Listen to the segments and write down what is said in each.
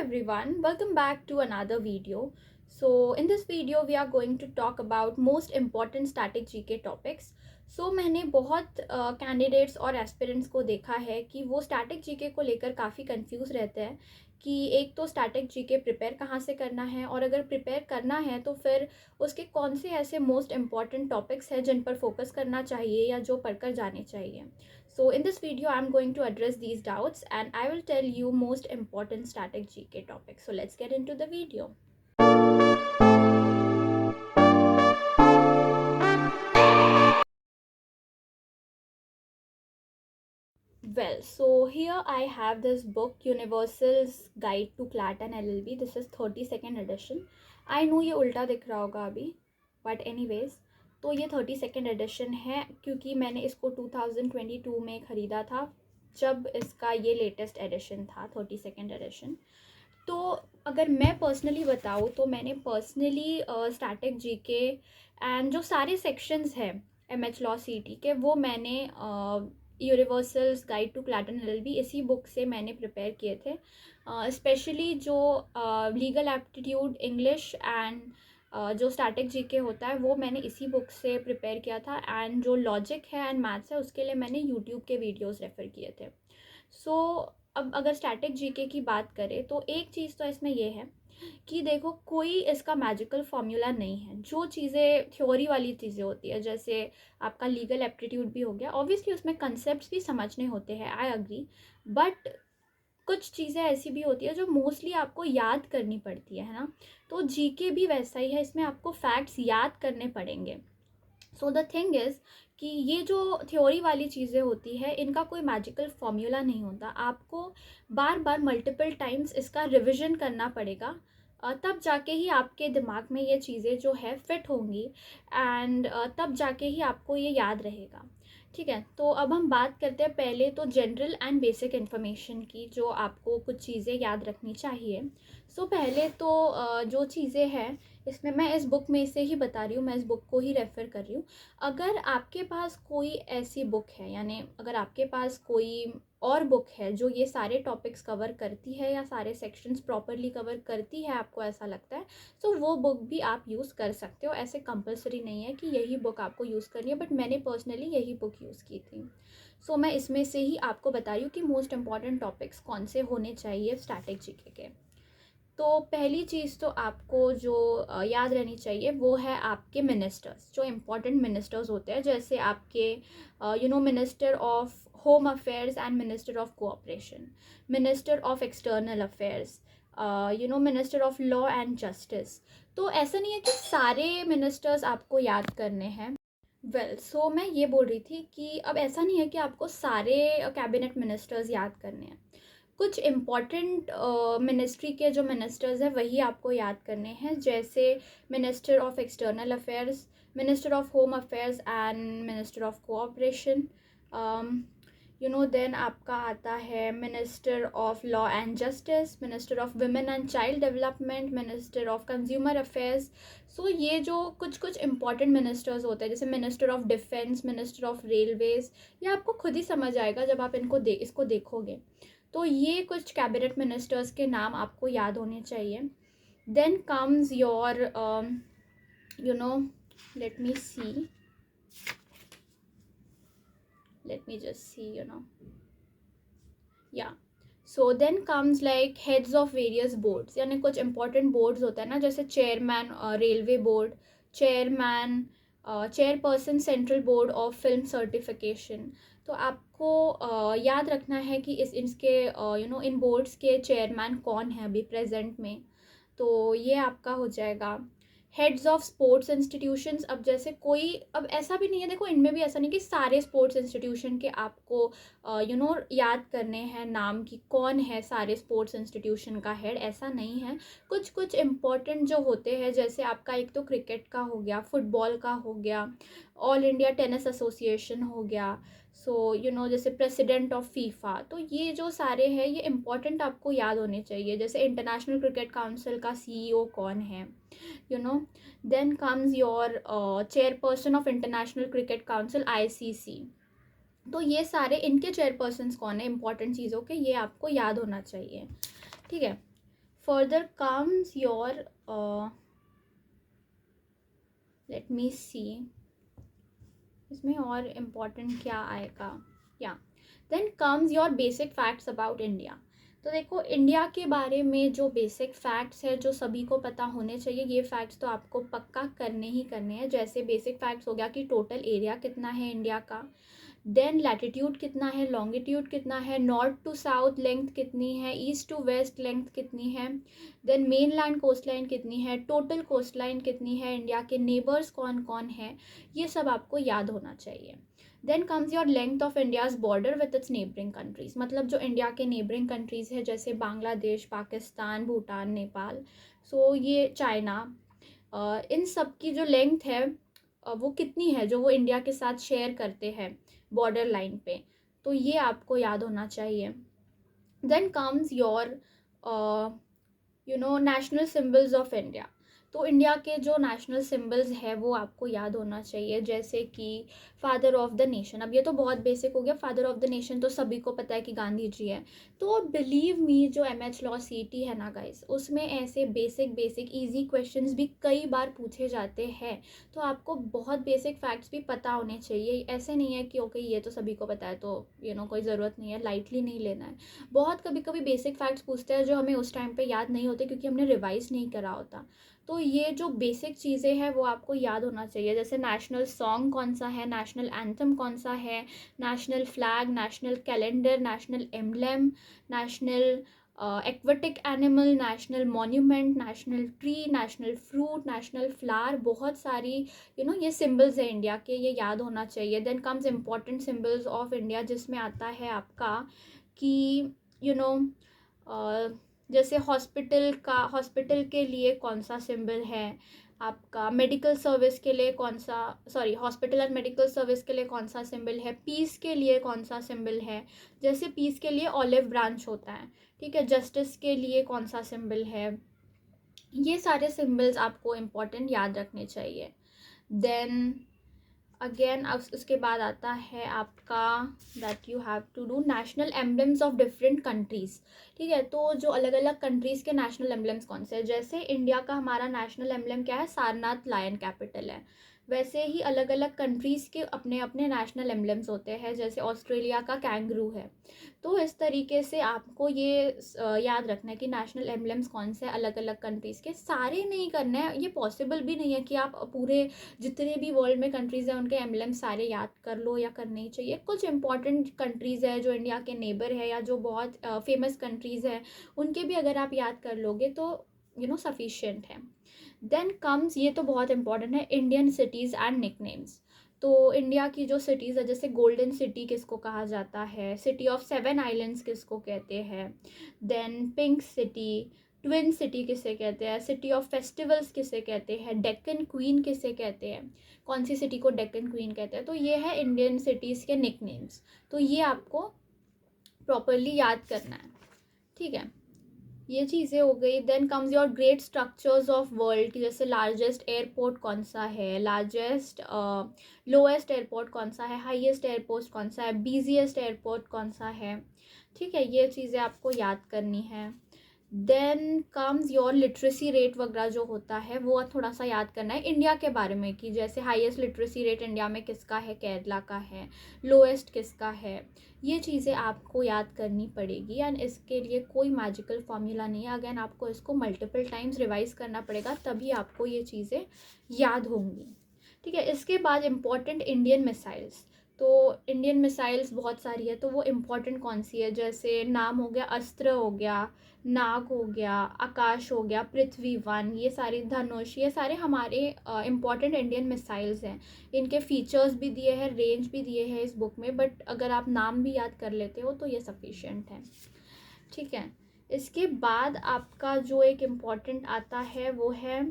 everyone, welcome back to another video. So in this video we are going to talk about most important static GK topics. So मैंने बहुत candidates और aspirants को देखा है कि वो स्टैटिक जीके को लेकर काफ़ी कंफ्यूज रहते हैं कि एक तो स्टैटिक जीके प्रिपेयर कहाँ से करना है, और अगर प्रिपेयर करना है तो फिर उसके कौन से ऐसे मोस्ट इम्पॉर्टेंट टॉपिक्स हैं जिन पर फोकस करना चाहिए या जो पढ़कर जाने चाहिए. So in this video, I'm going to address these doubts and I will tell you most important static GK topics. So let's get into the video. Well, so here I have this book, Universal's Guide to CLAT and LLB. This is 32nd edition. I know ये उल्टा दिख रहा होगा अभी, but anyways, तो ये 32nd edition है क्योंकि मैंने इसको 2022 में ख़रीदा था जब इसका ये लेटेस्ट एडिशन था, 32nd एडिशन. तो अगर मैं पर्सनली बताऊँ तो मैंने पर्सनली स्टैटिक जीके एंड जो सारे सेक्शंस हैं एमएच लॉ सीटी के, वो मैंने Universal's guide to CLAT and LLB इसी बुक से मैंने प्रिपेयर किए थे. स्पेशली जो लीगल एप्टीट्यूड, इंग्लिश एंड जो स्टैटिक जीके होता है वो मैंने इसी बुक से प्रिपेयर किया था. एंड जो लॉजिक है एंड मैथ्स है उसके लिए मैंने यूट्यूब के वीडियोस रेफ़र किए थे. सो अब अगर स्टैटिक जीके की बात करें तो एक चीज़ तो इसमें ये है कि देखो, कोई इसका मैजिकल फॉर्मूला नहीं है. जो चीज़ें थ्योरी वाली चीज़ें होती है, जैसे आपका लीगल एप्टीट्यूड भी हो गया, ऑब्वियसली उसमें कंसेप्ट्स भी समझने होते हैं, आई अग्री. बट कुछ चीज़ें ऐसी भी होती है जो मोस्टली आपको याद करनी पड़ती है ना. तो जीके भी वैसा ही है, इसमें आपको फैक्ट्स याद करने पड़ेंगे. सो द थिंग इज़ कि ये जो थ्योरी वाली चीज़ें होती है इनका कोई मैजिकल फॉर्मूला नहीं होता. आपको बार बार मल्टीपल टाइम्स इसका रिविज़न करना पड़ेगा, तब जाके ही आपके दिमाग में ये चीज़ें जो है फिट होंगी एंड तब जाके ही आपको ये याद रहेगा. ठीक है, तो अब हम बात करते हैं पहले तो जनरल एंड बेसिक इन्फॉर्मेशन की, जो आपको कुछ चीज़ें याद रखनी चाहिए. सो पहले तो जो चीज़ें हैं इसमें मैं इस बुक में से ही बता रही हूँ, मैं इस बुक को ही रेफ़र कर रही हूँ. अगर आपके पास कोई ऐसी बुक है, यानी अगर आपके पास कोई और बुक है जो ये सारे टॉपिक्स कवर करती है या सारे सेक्शंस प्रॉपरली कवर करती है, आपको ऐसा लगता है, तो वो बुक भी आप यूज़ कर सकते हो. ऐसे कंपलसरी नहीं है कि यही बुक आपको यूज़ करनी है, बट मैंने पर्सनली यही बुक यूज़ की थी. सो मैं इसमें से ही आपको बता रही हूँ कि मोस्ट इंपॉर्टेंट टॉपिक्स कौन से होने चाहिए स्टैटिक जीके के. तो पहली चीज़ तो आपको जो याद रहनी चाहिए वो है आपके मिनिस्टर्स, जो इम्पॉर्टेंट मिनिस्टर्स होते हैं, जैसे आपके minister of home affairs and minister of cooperation, minister of external affairs, minister of law and justice. तो ऐसा नहीं है कि सारे मिनिस्टर्स आपको याद करने हैं. सो मैं ये बोल रही थी कि अब ऐसा नहीं है कि आपको सारे कैबिनेट मिनिस्टर्स याद करने हैं. कुछ इम्पॉर्टेंट मिनिस्ट्री के जो मिनिस्टर्स हैं वही आपको याद करने हैं, जैसे minister of external affairs, minister of home affairs and minister of cooperation. Then आपका आता है minister of law and justice, minister of women and child development, minister of consumer affairs. So ये जो कुछ कुछ इंपॉर्टेंट मिनिस्टर्स होते हैं, जैसे minister of defence, minister of railways, ये आपको खुद ही समझ आएगा जब आप इसको देखोगे. तो ये कुछ कैबिनेट मिनिस्टर्स के नाम आपको याद होने चाहिए. Then comes your let me see let me just see yeah. So then comes like heads of various boards, यानी कुछ important boards होता है ना, जैसे chairman railway board, chairperson central board of film certification. तो आपको याद रखना है कि इसके इन बोर्ड्स के चेयरमैन कौन है अभी प्रेजेंट में. तो ये आपका हो जाएगा. हेड्स ऑफ स्पोर्ट्स इंस्टीट्यूशंस, अब जैसे कोई, अब ऐसा भी नहीं है, देखो इनमें भी ऐसा नहीं कि सारे स्पोर्ट्स इंस्टीट्यूशन के आपको याद करने हैं नाम कि कौन है सारे स्पोर्ट्स इंस्टीट्यूशन का हेड, ऐसा नहीं है. कुछ कुछ इम्पॉर्टेंट जो होते हैं, जैसे आपका एक तो क्रिकेट का हो गया, फुटबॉल का हो गया, ऑल इंडिया टेनिस एसोसिएशन हो गया, जैसे प्रेसिडेंट ऑफ फीफा. तो ये जो सारे हैं ये इम्पॉर्टेंट आपको याद होने चाहिए, जैसे इंटरनेशनल क्रिकेट काउंसिल का सीईओ कौन है. Then comes your chairperson of International Cricket Council ICC. तो ये सारे इनके चेयरपर्सन्स कौन है इंपॉर्टेंट चीज़ों के, ये आपको याद होना चाहिए. ठीक है. further comes your let me see, इसमें और इम्पोर्टेंट क्या आएगा, या then comes your basic facts about India. तो देखो, इंडिया के बारे में जो बेसिक फैक्ट्स है जो सभी को पता होने चाहिए, ये फैक्ट्स तो आपको पक्का करने ही करने हैं। जैसे बेसिक फैक्ट्स हो गया कि टोटल एरिया कितना है इंडिया का, देन लैटिट्यूड कितना है, लॉन्गिट्यूड कितना है, नॉर्थ टू साउथ लेंथ कितनी है, ईस्ट टू वेस्ट लेंथ कितनी है, then mainland coastline कितनी है, टोटल कोस्ट लाइन कितनी है, इंडिया के नेबर्स कौन कौन है, ये सब आपको याद होना चाहिए। Then comes your length of India's border with its neighbouring countries. मतलब जो इंडिया के नेबरिंग कंट्रीज़ है, जैसे बांग्लादेश, पाकिस्तान, भूटान, नेपाल, सो ये चाइना, इन सब की जो लेंथ है वो कितनी है, जो वो इंडिया के साथ शेयर करते हैं बॉर्डर लाइन पे, तो ये आपको याद होना चाहिए। Then comes your national symbols of India. तो इंडिया के जो नेशनल सिम्बल्स है वो आपको याद होना चाहिए, जैसे कि फादर ऑफ द नेशन। अब ये तो बहुत बेसिक हो गया, फादर ऑफ द नेशन तो सभी को पता है कि गांधी जी है। तो बिलीव मी, जो MH लॉ CT है ना गाइस, उसमें ऐसे बेसिक ईजी क्वेश्चंस भी कई बार पूछे जाते हैं। तो आपको बहुत बेसिक फैक्ट्स भी पता होने चाहिए। ऐसे नहीं है कि ओके ये तो सभी को पता है तो कोई ज़रूरत नहीं है, लाइटली नहीं लेना है। बहुत कभी कभी बेसिक फैक्ट्स पूछते हैं जो हमें उस टाइम पे याद नहीं होते, क्योंकि हमने रिवाइज नहीं करा होता। तो ये जो बेसिक चीज़ें हैं वो आपको याद होना चाहिए, जैसे नेशनल सॉन्ग कौन सा है, नेशनल एंथम कौन सा है, national flag, national calendar, national emblem, national aquatic animal, national monument, national tree, national fruit, national flower. बहुत सारी ये सिम्बल्स है इंडिया के, ये याद होना चाहिए। Then comes important symbols of India, जिसमें आता है आपका कि जैसे हॉस्पिटल के लिए कौन सा सिंबल है आपका, मेडिकल सर्विस के लिए कौन सा, sorry, hospital and medical service के लिए कौन सा सिंबल है, पीस के लिए कौन सा सिंबल है, जैसे पीस के लिए ऑलिव ब्रांच होता है, ठीक है, जस्टिस के लिए कौन सा सिंबल है। ये सारे सिंबल्स आपको इम्पोर्टेंट याद रखने चाहिए। देन अगेन अब उसके बाद आता है आपका that you have to do national emblems of different countries. ठीक है, तो जो अलग अलग कंट्रीज़ के नेशनल एम्बलम्स कौन से हैं, जैसे इंडिया का हमारा नेशनल एम्बलम क्या है, सारनाथ लायन कैपिटल है। वैसे ही अलग अलग कंट्रीज़ के अपने अपने नेशनल एम्बलम्स होते हैं, जैसे ऑस्ट्रेलिया का कैंगरू है। तो इस तरीके से आपको ये याद रखना है कि नेशनल एम्बलम्स कौन से अलग अलग कंट्रीज़ के। सारे नहीं करना है, ये पॉसिबल भी नहीं है कि आप पूरे जितने भी वर्ल्ड में कंट्रीज़ हैं उनके एम्बलम सारे याद कर लो, या करने ही चाहिए। कुछ इंपॉर्टेंट कंट्रीज़ है जो इंडिया के नेबर है या जो बहुत फेमस कंट्रीज़ है, उनके भी अगर आप याद कर लोगे तो सफिशिएंट है। देन कम्स, ये तो बहुत इंपॉर्टेंट है, इंडियन सिटीज़ एंड निकनेम्स। तो इंडिया की जो सिटीज़ है, जैसे गोल्डन सिटी किसको कहा जाता है, सिटी ऑफ 7 आइलैंड्स किसको कहते हैं, then pink city, twin city किसे कहते हैं, सिटी ऑफ फेस्टिवल्स किसे कहते हैं, डेक्कन क्वीन किसे कहते हैं, कौन सी सिटी को डेक्कन क्वीन कहते हैं। तो ये है इंडियन सिटीज़ के निकनेम्स। तो ये आपको प्रॉपरली याद करना है, ठीक है, ये चीज़ें हो गई। Then comes your great structures of world, की जैसे लार्जेस्ट एयरपोर्ट कौन सा है, लार्जेस्ट लोएस्ट एयरपोर्ट कौन सा है, हाईएस्ट एयरपोर्ट कौन सा है, बिजिएस्ट एयरपोर्ट कौन सा है, ठीक है, ये चीज़ें आपको याद करनी है। Then comes your literacy rate वगैरह जो होता है वो थोड़ा सा याद करना है इंडिया के बारे में, कि जैसे हाईएस्ट लिटरेसी रेट इंडिया में किसका है, केरला का है, लोएस्ट किसका है। ये चीज़ें आपको याद करनी पड़ेगी, एंड इसके लिए कोई मैजिकल फॉर्मूला नहीं है। अगेन आपको इसको मल्टीपल टाइम्स रिवाइज करना पड़ेगा, तभी आपको ये चीज़ें याद होंगी, ठीक है। इसके बाद इम्पॉर्टेंट इंडियन मिसाइल्स। तो इंडियन मिसाइल्स बहुत सारी है, तो वो इम्पॉर्टेंट कौन सी है, जैसे नाम हो गया, अस्त्र हो गया, नाग हो गया, आकाश हो गया, पृथ्वी 1, ये सारी, धनुष, ये सारे हमारे इम्पॉर्टेंट इंडियन मिसाइल्स हैं। इनके फीचर्स भी दिए हैं, रेंज भी दिए हैं इस बुक में, बट अगर आप नाम भी याद कर लेते हो तो ये सफिशिएंट है, ठीक है। इसके बाद आपका जो एक इम्पॉर्टेंट आता है वो है,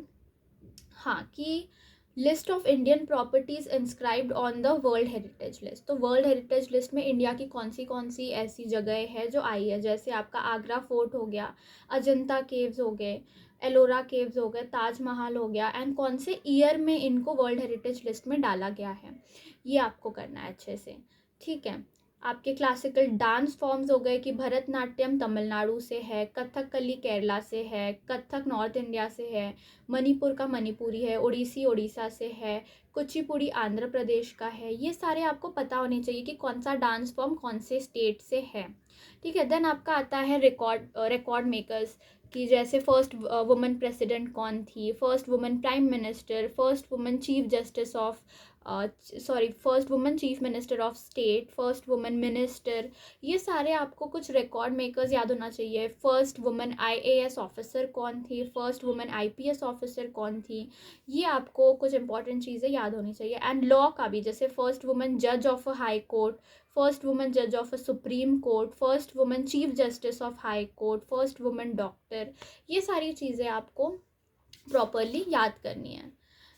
हाँ, कि list of Indian properties inscribed on the world heritage list. तो वर्ल्ड हेरिटेज लिस्ट में इंडिया की कौन सी ऐसी जगह है जो आई है, जैसे आपका आगरा फोर्ट हो गया, अजंता केव्स हो गए, एलोरा केव्स हो गए, ताजमहल हो गया, एंड कौन से ईयर में इनको वर्ल्ड हेरिटेज लिस्ट में डाला गया है, ये आपको करना है अच्छे से, ठीक है। आपके क्लासिकल डांस फॉर्म्स हो गए कि भरतनाट्यम तमिलनाडु से है, कथकली केरला से है, कथक नॉर्थ इंडिया से है, मणिपुर का मणिपुरी है, ओडिसी उड़ीसा से है, कुचिपुड़ी आंध्र प्रदेश का है। ये सारे आपको पता होने चाहिए कि कौन सा डांस फॉर्म कौन से स्टेट से है, ठीक है। देन आपका आता है रिकॉर्ड मेकर्स, कि जैसे फर्स्ट वुमेन प्रेसिडेंट कौन थी, first women prime minister, first women chief justice of first women chief minister of state, first women minister. ये सारे आपको कुछ रिकॉर्ड मेकर्स याद होना चाहिए। फर्स्ट वुमेन आईएएस ऑफिसर कौन थी, फर्स्ट वुमेन आईपीएस ऑफिसर कौन थी, ये आपको कुछ इंपॉर्टेंट चीज़ें याद होनी चाहिए। एंड लॉ का भी, जैसे फर्स्ट वुमेन जज of a high court, first women जज of a supreme court, first women chief justice of high court, first women doctor, ये सारी चीज़ें आपको प्रॉपरली याद करनी है।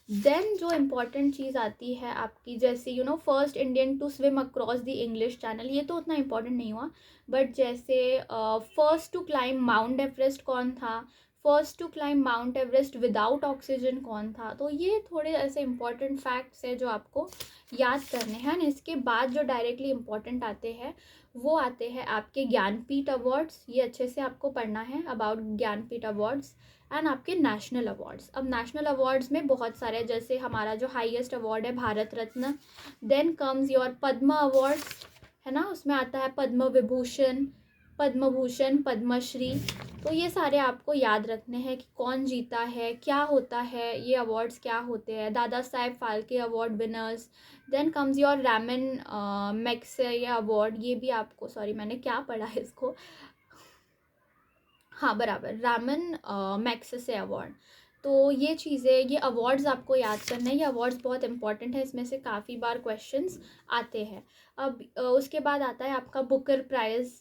देन जो इम्पॉर्टेंट चीज़ आती है आपकी, जैसे first Indian to swim across the English Channel, ये तो उतना इम्पॉर्टेंट नहीं हुआ, बट जैसे first to climb Mount Everest कौन था, first to climb Mount Everest without oxygen कौन था। तो ये थोड़े ऐसे इंपॉर्टेंट फैक्ट्स हैं जो आपको याद करने हैं। इसके बाद जो डायरेक्टली इम्पॉर्टेंट आते हैं वो आते हैं आपके ज्ञानपीठ अवार्ड्स। ये अच्छे से आपको पढ़ना है अबाउट ज्ञानपीठ अवार्ड्स। एंड आपके नेशनल अवार्ड्स, अब नेशनल अवार्ड्स में बहुत सारे, जैसे हमारा जो हाईएस्ट अवार्ड है Bharat Ratna, then comes your Padma awards, है ना, उसमें आता है पद्म विभूषण, पद्म भूषण, पद्मश्री। तो ये सारे आपको याद रखने हैं कि कौन जीता है, क्या होता है, ये अवार्ड्स क्या होते हैं। Dada Saheb Phalke award winners. Then comes your Ramon Magsaysay award, ये भी आपको, सॉरी मैंने क्या पढ़ा है इसको, हाँ बराबर, रामन मैग्सेसे अवार्ड। तो ये चीज़ें, ये अवार्ड्स आपको याद करना है। ये अवार्ड्स बहुत इंपॉर्टेंट है, इसमें से काफ़ी बार क्वेश्चंस आते हैं। अब उसके बाद आता है आपका बुकर प्राइज़,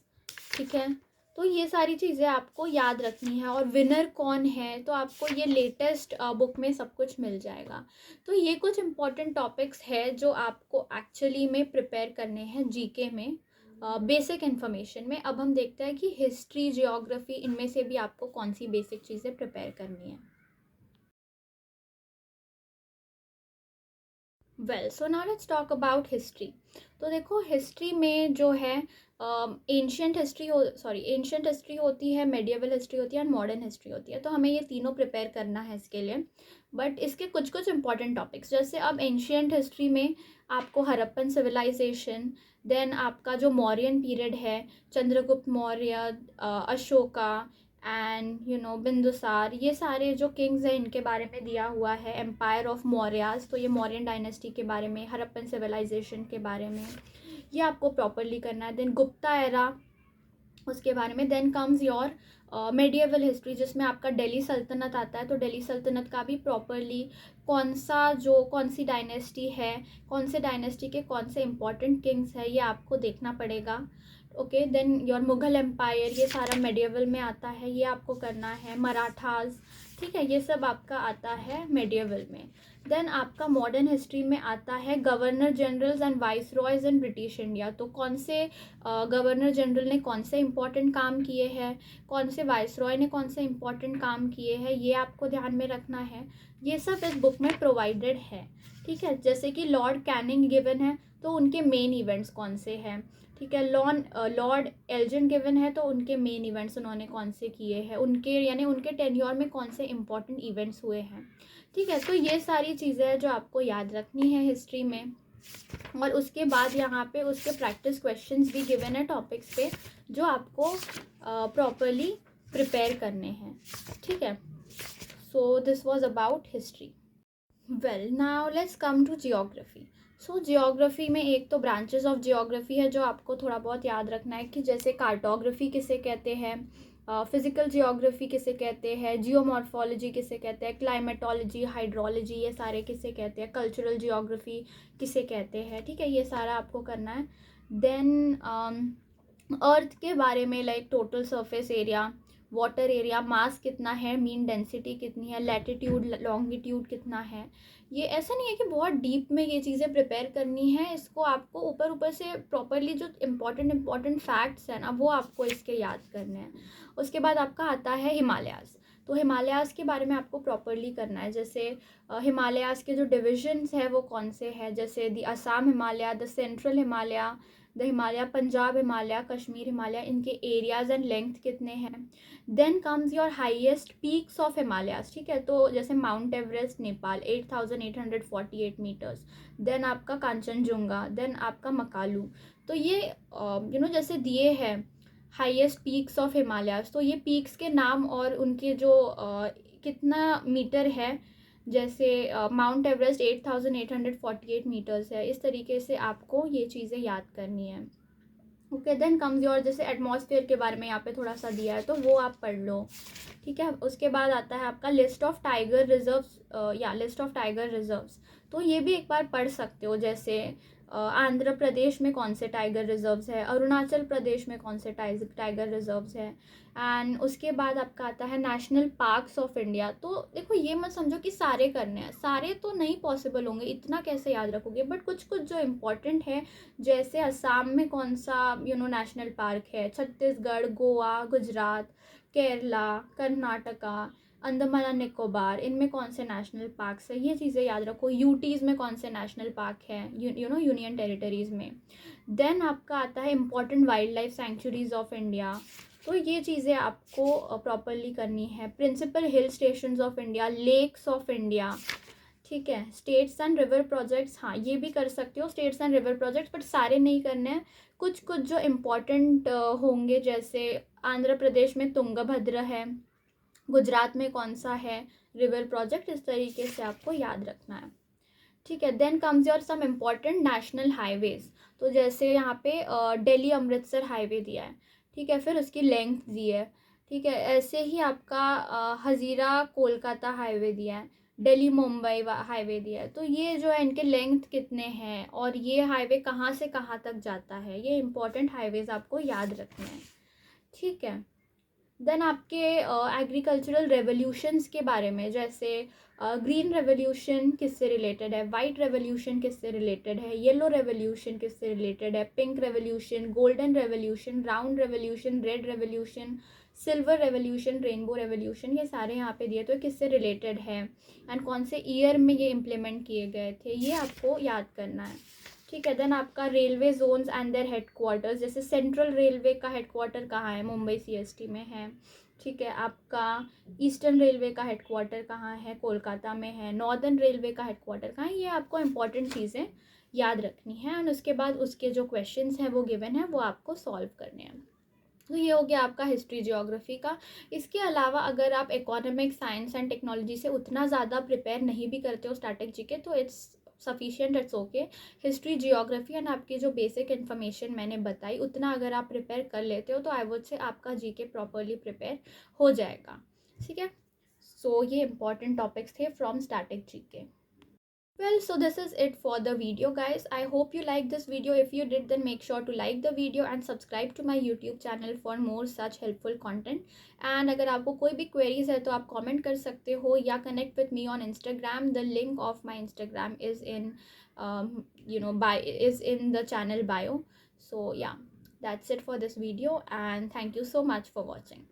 ठीक है। तो ये सारी चीज़ें आपको याद रखनी है, और विनर कौन है तो आपको ये लेटेस्ट बुक में सब कुछ मिल जाएगा। तो ये कुछ इंपॉर्टेंट टॉपिक्स है जो आपको एक्चुअली में प्रिपेयर करने हैं जीके में, बेसिक इन्फॉर्मेशन में। अब हम देखते हैं कि हिस्ट्री, जियोग्राफी, इनमें से भी आपको कौन सी बेसिक चीज़ें प्रिपेयर करनी है। Well, so now let's talk about history. तो देखो, हिस्ट्री में जो है एंशियंट हिस्ट्री होती है, मेडिएवल हिस्ट्री होती है, और मॉडर्न हिस्ट्री होती है। तो हमें ये तीनों प्रिपेयर करना है इसके लिए। बट इसके कुछ कुछ इंपॉर्टेंट टॉपिक्स, जैसे अब एंशियंट हिस्ट्री में आपको हड़प्पन सिविलाइजेशन, देन आपका जो मौर्यन पीरियड है, चंद्रगुप्त मौर्य, अशोका एंड बिंदुसार, ये सारे जो किंग्स हैं इनके बारे में दिया हुआ है। एम्पायर ऑफ मौर्यास, तो ये मौर्यन डायनेस्टी के बारे में, हड़प्पन सिविलाइजेशन के बारे में, ये आपको प्रॉपरली करना है। देन गुप्ता एरा, उसके बारे में। Then comes your medieval history, जिसमें आपका दिल्ली सल्तनत आता है। तो दिल्ली सल्तनत का भी प्रॉपरली कौन सी डायनेस्टी है, कौन से डायनेस्टी के कौन से इंपॉर्टेंट किंग्स है, ये आपको देखना पड़ेगा। Okay, then your Mughal empire, ये सारा मेडिएवल में आता है, ये आपको करना है। मराठाज, ठीक है, ये सब आपका आता है मेडिएवल में। देन आपका मॉडर्न हिस्ट्री में आता है governor generals and viceroys in British India. तो कौन से गवर्नर जनरल ने कौन से इंपॉर्टेंट काम किए हैं, कौन से वाइस रॉय ने कौन से इंपॉर्टेंट काम किए हैं, ये आपको ध्यान में रखना है। ये सब इस बुक में प्रोवाइडेड है, ठीक है। जैसे कि लॉर्ड कैनिंग गिवन है, तो उनके मेन इवेंट्स कौन से हैं, ठीक है। लॉर्ड एल्जिन गिवन है, तो उनके मेन इवेंट्स उन्होंने कौन से किए हैं, उनके यानी उनके टेन्योर में कौन से इंपॉर्टेंट इवेंट्स हुए हैं, ठीक है। तो ये सारी चीज़ें हैं जो आपको याद रखनी है हिस्ट्री में। और उसके बाद यहाँ पे उसके प्रैक्टिस क्वेश्चंस भी गिवन है टॉपिक्स पे, जो आपको प्रॉपरली प्रिपेयर करने हैं, ठीक है। So this was about history. Well, now let's come to geography. So geography में एक तो ब्रांचेस ऑफ जियोग्राफी है जो आपको थोड़ा बहुत याद रखना है, कि जैसे कार्टोग्राफी किसे कहते हैं, फिजिकल जियोग्राफी किसे कहते हैं, जियोमॉर्फोलॉजी किसे कहते हैं, क्लाइमेटोलॉजी, हाइड्रोलॉजी, ये सारे किसे कहते हैं, कल्चरल जियोग्राफी किसे कहते हैं, ठीक है। ये सारा आपको करना है। देन अर्थ के बारे में, like total surface area, water area, mass कितना है, मीन डेंसिटी कितनी है, लैटिट्यूड लॉन्गिट्यूड कितना है। ये ऐसा नहीं है कि बहुत डीप में ये चीज़ें प्रिपेयर करनी है, इसको आपको ऊपर ऊपर से प्रॉपरली जो इम्पॉर्टेंट फैक्ट्स हैं ना, वो आपको इसके याद करने हैं। उसके बाद आपका आता है हिमालयाज़। तो हिमालयाज़ के बारे में आपको प्रॉपरली करना है। जैसे हिमालयाज़ के जो डिविजन्स है वो कौन से हैं, जैसे the Assam Himalaya, the central Himalaya, the Himalaya, Punjab Himalaya, Kashmir Himalaya, इनके एरियाज एंड लेंथ कितने हैं. Then comes your highest peaks of Himalayas. ठीक है, तो जैसे Mount Everest Nepal 8,848 metres. Then आपका कांचनजुंगा, देन आपका मकालू. तो ये जैसे दिए हैं हाईएस्ट पीक्स ऑफ हिमालयाज, तो ये पीक्स के नाम और उनके जो कितना मीटर है, जैसे माउंट एवरेस्ट 8,848 मीटर्स है, इस तरीके से आपको ये चीज़ें याद करनी है. ओके, देन कम्स योर, जैसे एटमॉस्फेयर के बारे में यहाँ पे थोड़ा सा दिया है तो वो आप पढ़ लो. ठीक है, उसके बाद आता है आपका लिस्ट ऑफ टाइगर रिजर्व्स, या लिस्ट ऑफ टाइगर रिजर्व्स. तो ये भी एक बार पढ़ सकते हो, जैसे आंध्र प्रदेश में कौन से टाइगर रिजर्व्स है, अरुणाचल प्रदेश में कौन से टाइगर रिजर्व्स है. एंड उसके बाद आपका आता है नेशनल पार्क्स ऑफ इंडिया. तो देखो, ये मत समझो कि सारे करने हैं, सारे तो नहीं पॉसिबल होंगे, इतना कैसे याद रखोगे, बट कुछ कुछ जो इम्पोर्टेंट है, जैसे असम में कौन सा नेशनल पार्क है, छत्तीसगढ़, गोवा, गुजरात, केरला, कर्नाटका, अंडमान एंड निकोबार, इनमें कौन से नेशनल पार्क्स है, ये चीज़ें याद रखो. यूटीज़ में कौन से नेशनल पार्क है, यूनियन टेरिटरीज़ में. देन आपका आता है important wildlife sanctuaries of India. तो ये चीज़ें आपको प्रॉपरली करनी है. Principal hill stations of India, lakes of India. ठीक है, स्टेट्स एंड रिवर प्रोजेक्ट्स, हाँ ये भी कर सकते हो, states and river projects, but सारे नहीं करने हैं. कुछ कुछ जो इम्पोर्टेंट होंगे, जैसे आंध्र प्रदेश में तुंगभद्र है, गुजरात में कौन सा है रिवर प्रोजेक्ट, इस तरीके से आपको याद रखना है. ठीक है, then comes your some important national highways. तो जैसे यहाँ पे दिल्ली अमृतसर हाईवे दिया है. ठीक है, फिर उसकी लेंथ दी है. ठीक है, ऐसे ही आपका हजीरा कोलकाता हाईवे दिया है, दिल्ली मुंबई हाईवे दिया है. तो ये जो है, इनके लेंथ कितने हैं और ये हाईवे कहाँ से कहाँ तक जाता है, ये इंपॉर्टेंट हाईवेज आपको याद रखने हैं. ठीक है, देन आपके एग्रीकल्चरल रेवोल्यूशंस के बारे में, जैसे ग्रीन रेवोल्यूशन किससे रिलेटेड है, वाइट रेवोल्यूशन किससे रिलेटेड है, येलो रेवोल्यूशन किससे रिलेटेड है, pink revolution, golden revolution, brown revolution, red revolution, silver revolution, rainbow revolution, ये सारे यहाँ पे दिए तो किससे रिलेटेड है एंड कौन से ईयर में ये इम्प्लीमेंट किए गए थे, ये आपको याद करना है. ठीक है, देन आपका railway zones and their headquarters, जैसे सेंट्रल रेलवे का हेडक्वार्टर कहाँ है, मुंबई सीएसटी में है. ठीक है, आपका ईस्टर्न रेलवे का हेडक्वार्टर कहाँ है, कोलकाता में है. नॉर्दर्न रेलवे का हेडक्वार्टर कहाँ है, ये आपको इंपॉर्टेंट चीज़ें याद रखनी है. और उसके बाद उसके जो क्वेश्चंस हैं वो गिवन है, वो आपको सॉल्व करने हैं. तो ये हो गया आपका हिस्ट्री जियोग्राफी का. इसके अलावा अगर आप इकोनॉमिक्स, साइंस एंड टेक्नोलॉजी से उतना ज़्यादा प्रिपेयर नहीं भी करते हो स्टैटिक जीके, तो it's sufficient, it's okay. History geography and आपकी जो बेसिक इन्फॉर्मेशन मैंने बताई, उतना अगर आप प्रिपेयर कर लेते हो तो आई वुड से आपका जीके प्रॉपरली प्रिपेयर हो जाएगा. ठीक है, सो ये इंपॉर्टेंट टॉपिक्स थे from static GK. Well, so this is it for the video, guys. I hope you liked this video. If you did, then make sure to like the video and subscribe to my YouTube channel for more such helpful content. And अगर आपको कोई भी queries है तो आप comment कर सकते हो या connect with me on Instagram. The link of my Instagram is in is in the channel bio. So yeah, that's it for this video, and thank you so much for watching.